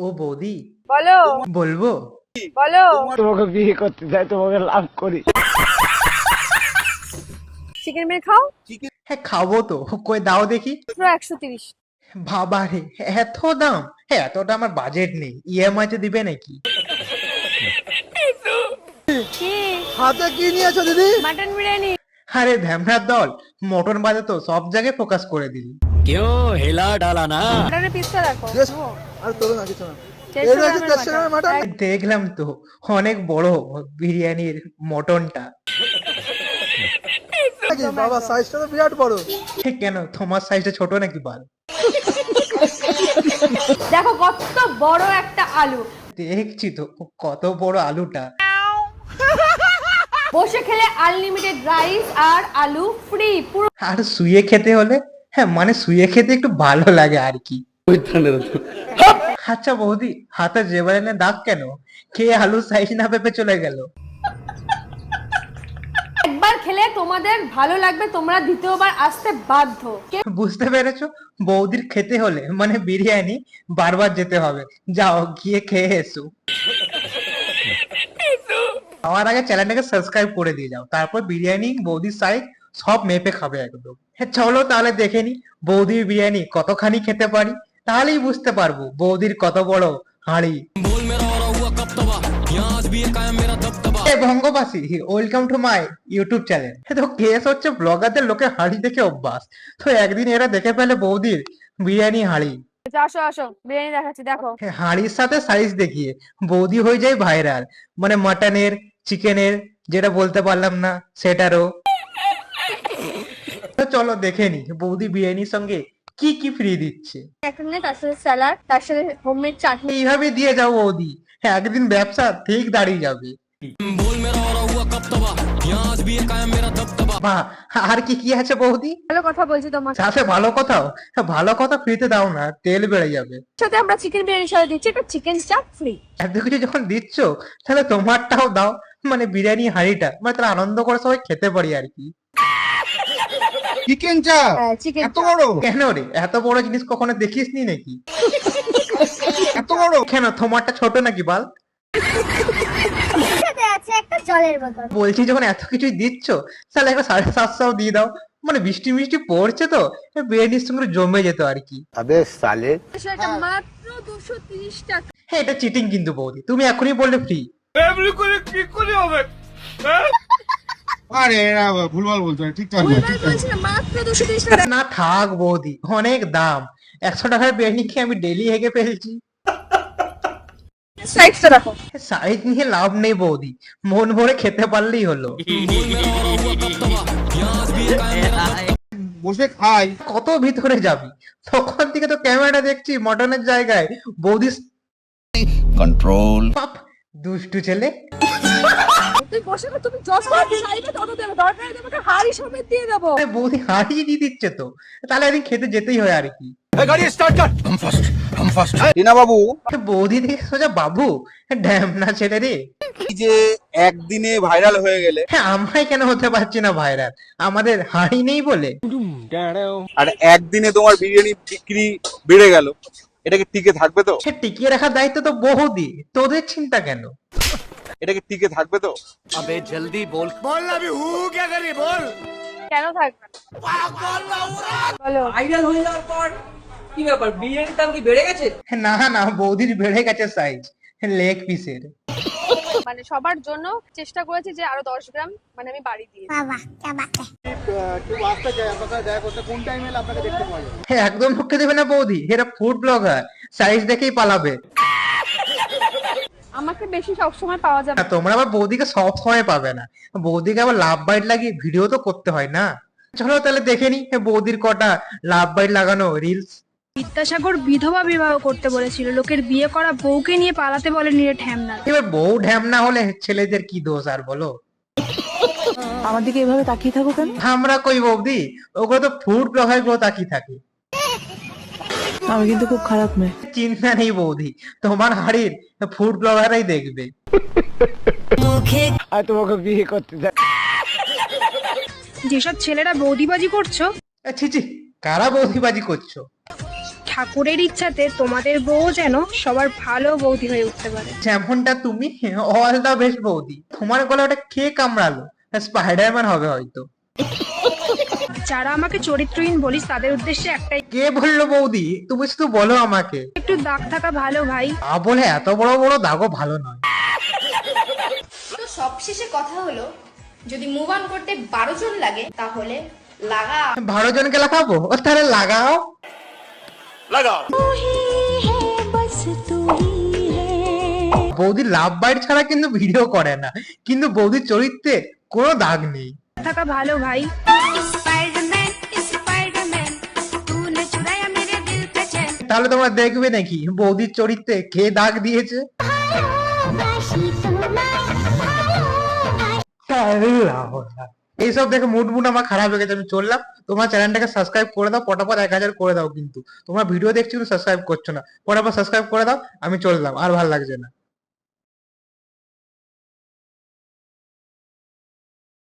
ও বৌদি, বলো বলবো? বলো। তোমাকে বিয়ে করতে চাই, তোমাকে লাভ করি। চিকেন মেরে খাও। হ্যাঁ খাবো তো, কই দাও দেখি। পুরো 130। বাবা রে, এত দাম! হ্যাঁ এতটা আমার বাজেট নেই, ইএমআই তে দিবে নাকি? কি? হাতে কি নিয়েছো দিদি? মাটন বিরিয়ানি। আরে ধ্যামনার দল, মটন বাজে তো সব জায়গায় ফোকাস করে দিলি। क्यों हिला डाला ना। মাটনের পিসটা দেখো। আর তোলো না কিছু না। 150 গ্রামের মাটন। দেখলাম তো, অনেক বড় বিরিয়ানির মটনটা। বাবা সাইজটা তো বিরাট বড়। কেন তোমার সাইজটা ছোট নাকি বাল? দেখো কত বড় একটা আলু। দেখছি তো কত বড় আলুটা। বসে খেলে আনলিমিটেড রাইস আর আলু ফ্রি পুরো। আর শুয়ে খেতে হলে, হ্যাঁ মানে শুয়ে খেতে একটু ভালো লাগে আর কি। আচ্ছা বৌদি, হাতে জেবারেনে দাগ কেন? কে আলু সাইজ না পেপে চলে গেল? একবার খেলে তোমাদের ভালো লাগবে, তোমরা দ্বিতীয়বার আসতে বাধ্য। বুঝতে পেরেছো? বৌদির খেতে হলে মানে বিরিয়ানি বারবার যেতে হবে। যাও গিয়ে খেয়ে এসো। খাওয়ার আগে চ্যানেলটাকে সাবস্ক্রাইব করে দিয়ে যাও, তারপর বিরিয়ানি বৌদির সাইজ সব মেপে খাবে একদম। হ্যাঁ চলো তাহলে দেখে নি বৌদির বিরিয়ানি কতখানি খেতে পারি, তাহলেই বুঝতে পারবো বৌদির কত বড় হাঁড়ি। বঙ্গবাসী, welcome to my YouTube channel. তো কেস হচ্ছে ব্লগারদের লোকে হাঁড়ি দেখে অভ্যাস, তো একদিন এরা দেখে ফেলে বৌদির বিরিয়ানি হাঁড়ি। আসো আসো বিরিয়ানি দেখাচ্ছি দেখো। হাঁড়ির সাথে সাইজ দেখিয়ে বৌদি হয়ে যায় ভাইরাল, মানে মাটনের, চিকেনের, যেটা বলতে পারলাম না সেটারও। তো চলো দেখে নি বৌদি বিরিয়ানির সঙ্গে কি কি ফ্রি দিচ্ছে। একটা নিয়ে তার সাথে স্যালাড, তার সাথে হোমমেড চাটনি। এইভাবে দিয়ে যাও বৌদি, একদিন ব্যবসা ঠিক দাঁড়িয়ে যাবে। বাহ, আর কি কি আছে বৌদি? ভালো কথা বলছি তোমার সাথে ভালো কথাও? ভালো কথা ফ্রিতে দাও না, তেল বেড়ে যাবে। সাথে। আমরা চিকেন বিরিয়ানির সাথে দিচ্ছি একটা চিকেন চাপ ফ্রি। এত কিছু যখন দিচ্ছ তাহলে তোমারটাও দাও, মানে বিরিয়ানি হাঁড়িটা, মানে তারা আনন্দ করে সবাই খেতে পারি আর কি। চিকেন চাপ চিকেন এত বড়? কেন রে, এত বড় জিনিস কখনো দেখিসনি নাকি? এত বড় কেন তোমারটা ছোট নাকি বাল? সাথে আছে একটা জলের বোতল। বলছি যখন এত কিছুই দিচ্ছ তাহলে একটা 750 দিয়ে দাও, মানে বৃষ্টি মিষ্টি পড়ছে তো, বিরিয়ানির সঙ্গে জমে যেত আর কি। আবে সালে এটা মাত্র 230 টাকা। হ্যাঁ এটা চিটিং কিন্তু বৌদি, তুমি এখনই বললে ফ্রি। আরে এরা ভুলভাল বলছো, ঠিকঠাক না ভুলভাল বলছি না, মাত্র 230 টাকা। না থাক বৌদি, অনেক দাম। 100 টাকার বিরিয়ানি খেয়ে আমি ডেলি হেগে ফেলছি। সাইজটা দেখো। সাইজ নিয়ে লাভ নেই বৌদি, মন ভরে খেতে পারলেই হলো। বসে খাই। কত ভিতরে যাবি, তখন থেকে তো ক্যামেরা দেখছি মটনের জায়গায় বৌদি। कंट्रोल বাপ, দুষ্টু ছেলে। তুই বসে কর, তুমি যত চাইবে তত দেবে, দরকার হলে তোমাকে হাড়ি সমেত দিয়ে দেবো। আরে বৌদি হারিয়ে দিয়ে দিচ্ছে তো, তাহলে একদিন খেতে যেতেই হয় আর কি। गाड़ी स्टार्ट कर। हम फर्स्ट টিনা বাবু, বৌদি দেখে সোজা বাবু, ড্যাম না ছেলে রে। এই যে একদিনে ভাইরাল হয়ে গেলে হ্যাঁ আমরাই কেন হতে পারছি না ভাইরাল, আমাদের হাঁড়ি নেই বলে? আর একদিনে তোমার বিরিয়ানি বিক্রি বেড়ে গেল, এটা কি টিকে থাকবে তো? সে টিকিয়ে রাখার দায়িত্ব তো বৌদি, তোদের চিন্তা কেন? এটা কি টিকে থাকবে তো? अबे जल्दी बोल बोल अभी हूँ क्या कर रही बोल। কেন থাকবে? বলো। ভাইরাল হয়ে যাওয়ার পর কি ব্যাপার, বিরিয়ানির দাম কি বেড়ে গেছে? না না, বৌদির বেড়ে গেছে সাইজ লেগ পিসের। মানে সবার জন্য চেষ্টা করেছি যে আরো 10 গ্রাম মানে আমি বাড়ি দিয়ে। বাবা কে বাতে। কেউ আসতে চাই আপনার সাথে দেখা করতে, কোন টাইমে এলে আপনাকে দেখতে পাওয়া যাবে? হ্যাঁ একদম ঢুকতে দেবে না বৌদি, এরা ফুড ব্লগার, সাইজ দেখেই পালাবে। আমাকে বেশি সবসময় পাওয়া যাবে না, তোমরা আবার বৌদিকে সব সময় পাবে না, বৌদিকে আবার লাভ বাইট লাগিয়ে ভিডিও তো করতে হয় না। চলো তাহলে দেখে নি বৌদির কটা লাভ বাইট লাগানো রিলস। বিদ্যাসাগর বিধবা বিবাহ করতে বলেছিল, লোকের বিয়ে করা বউকে নিয়ে পালাতে বলে নিয়ে ঠ্যামনা। এবার বউ ঢ্যাম না হলে ছেলেদের কি দোষ আর বলো? আমার দিকে এভাবে তাকিয়ে থাকো কেন? আমরা কই বৌদি, ওগুলো তো ফুড ব্লগার গুলো তাকিয়ে থাকে। আমি কিন্তু খুব খারাপ মেয়ে। চিন্তা নেই বৌদি, তোমার হাড়ির ফুড ব্লগাররাই দেখবে। আর তোমাকে বিয়ে করতে চাই। যেসব ছেলেরা বৌদিবাজি করছো, ছি ছি, কারা বৌদিবাজি করছো? ঠাকুরের ইচ্ছাতে তোমাদের বউ যেন সবার ভালো বৌদি হয়ে উঠতে পারে। যেমনটা তুমি, অল দা বেস্ট বৌদি। তোমার গলা ওটা কে কামড়ালো? স্পাইডারম্যান হবে হয়তো। যারা আমাকে চরিত্রহীন বলিস তাদের উদ্দেশ্যে একটাই, কে বললো বৌদি? তুমি শুধু বলো আমাকে। একটু দাগ থাকা ভালো ভাই। বলে এত বড় বড় দাগও ভালো নয়। তো সবশেষে কথা হলো, যদি মুভ অন করতে 12 জন লাগে তাহলে লাগা 12 জনকে লাগাবো? তাহলে লাগাও। বৌদি লাভ বাইট ছাড়া কিন্তু ভিডিও করে না, কিন্তু বৌদির চরিত্রে কোনো দাগ নেই। থাকা ভালো ভাই। তাহলে তোমরা দেখবে নাকি বৌদির চরিত্রে কে দাগ দিয়েছে। এইসব দেখে মুড আমার খারাপ হয়ে গেছে, আমি চললাম। তোমার চ্যানেলটাকে সাবস্ক্রাইব করে দাও, পটাপট 1000 করে দাও। কিন্তু তোমরা ভিডিও দেখছো কিন্তু সাবস্ক্রাইব করছো না, পটাপট সাবস্ক্রাইব করে দাও। আমি চললাম, আর ভালো লাগছে না।